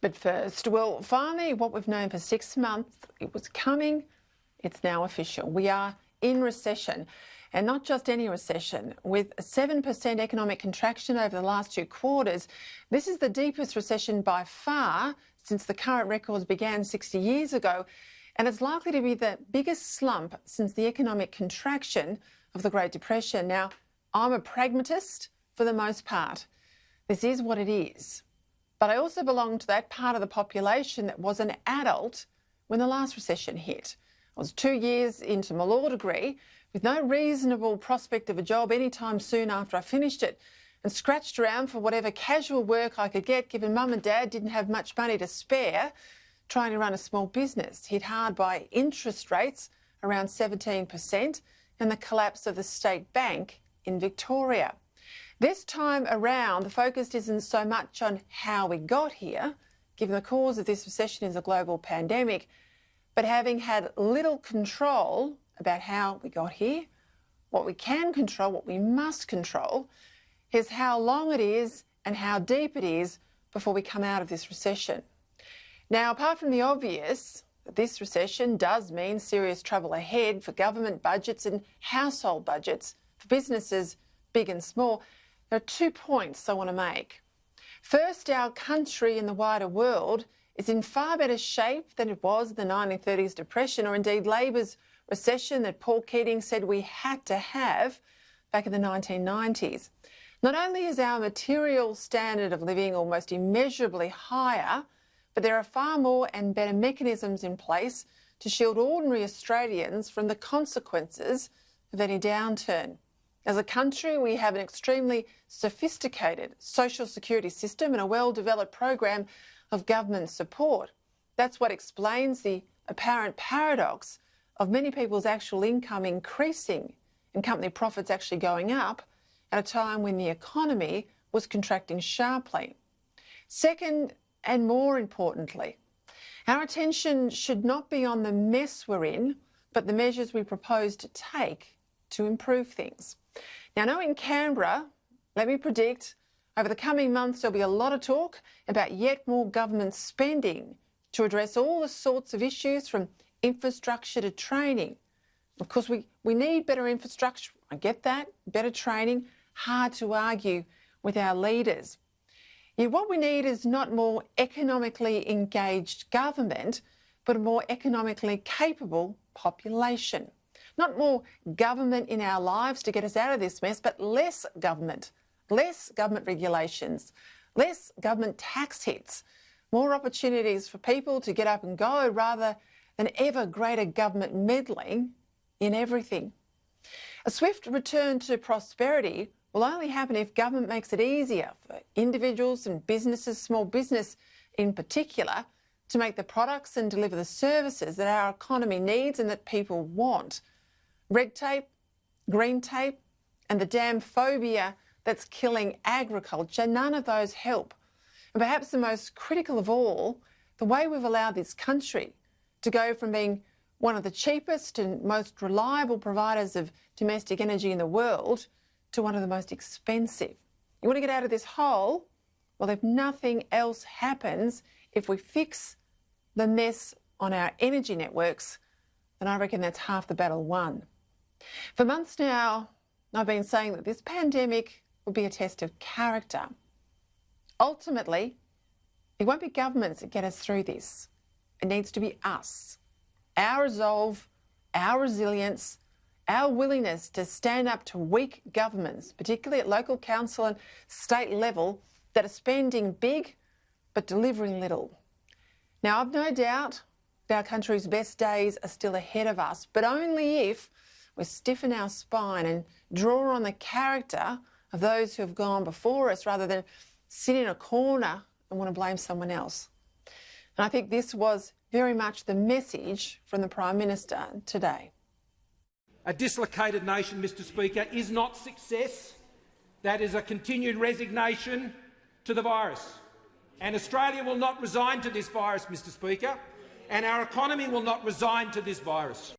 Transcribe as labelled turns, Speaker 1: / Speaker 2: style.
Speaker 1: But first, well, finally, what we've known for 6 months, it was coming, it's now official. We are in recession, and not just any recession. With a 7% economic contraction over the last 2 quarters, this is the deepest recession by far since the current records began 60 years ago, and it's likely to be the biggest slump since the economic contraction of the Great Depression. Now, I'm a pragmatist for the most part. This is what it is. But I also belong to that part of the population that was an adult when the last recession hit. I was 2 years into my law degree with no reasonable prospect of a job anytime soon after I finished it, and scratched around for whatever casual work I could get, given Mum and Dad didn't have much money to spare, trying to run a small business, hit hard by interest rates around 17% and the collapse of the state bank in Victoria. This time around, the focus isn't so much on how we got here, given the cause of this recession is a global pandemic, but having had little control about how we got here, what we can control, what we must control, is how long it is and how deep it is before we come out of this recession. Now, apart from the obvious, this recession does mean serious trouble ahead for government budgets and household budgets, for businesses big and small. There are 2 points I want to make. First, our country and the wider world is in far better shape than it was in the 1930s depression, or indeed Labor's recession that Paul Keating said we had to have back in the 1990s. Not only is our material standard of living almost immeasurably higher, but there are far more and better mechanisms in place to shield ordinary Australians from the consequences of any downturn. As a country, we have an extremely sophisticated social security system and a well-developed program of government support. That's what explains the apparent paradox of many people's actual income increasing and company profits actually going up at a time when the economy was contracting sharply. Second, and more importantly, our attention should not be on the mess we're in, but the measures we propose to take to improve things. Now, knowing Canberra, let me predict, over the coming months there'll be a lot of talk about yet more government spending to address all the sorts of issues from infrastructure to training. Of course, we need better infrastructure, I get that, better training, hard to argue with our leaders. Yet what we need is not more economically engaged government, but a more economically capable population. Not more government in our lives to get us out of this mess, but less government regulations, less government tax hits, more opportunities for people to get up and go rather than ever greater government meddling in everything. A swift return to prosperity will only happen if government makes it easier for individuals and businesses, small business in particular, to make the products and deliver the services that our economy needs and that people want. Red tape, green tape, and the damn phobia that's killing agriculture, none of those help. And perhaps the most critical of all, the way we've allowed this country to go from being one of the cheapest and most reliable providers of domestic energy in the world to one of the most expensive. You want to get out of this hole? Well, if nothing else happens, if we fix the mess on our energy networks, then I reckon that's half the battle won. For months now, I've been saying that this pandemic will be a test of character. Ultimately, it won't be governments that get us through this. It needs to be us. Our resolve, our resilience, our willingness to stand up to weak governments, particularly at local council and state level, that are spending big but delivering little. Now, I've no doubt that our country's best days are still ahead of us, but only if we stiffen our spine and draw on the character of those who have gone before us rather than sit in a corner and want to blame someone else. And I think this was very much the message from the Prime Minister today.
Speaker 2: A dislocated nation, Mr Speaker, is not success. That is a continued resignation to the virus. And Australia will not resign to this virus, Mr Speaker, and our economy will not resign to this virus.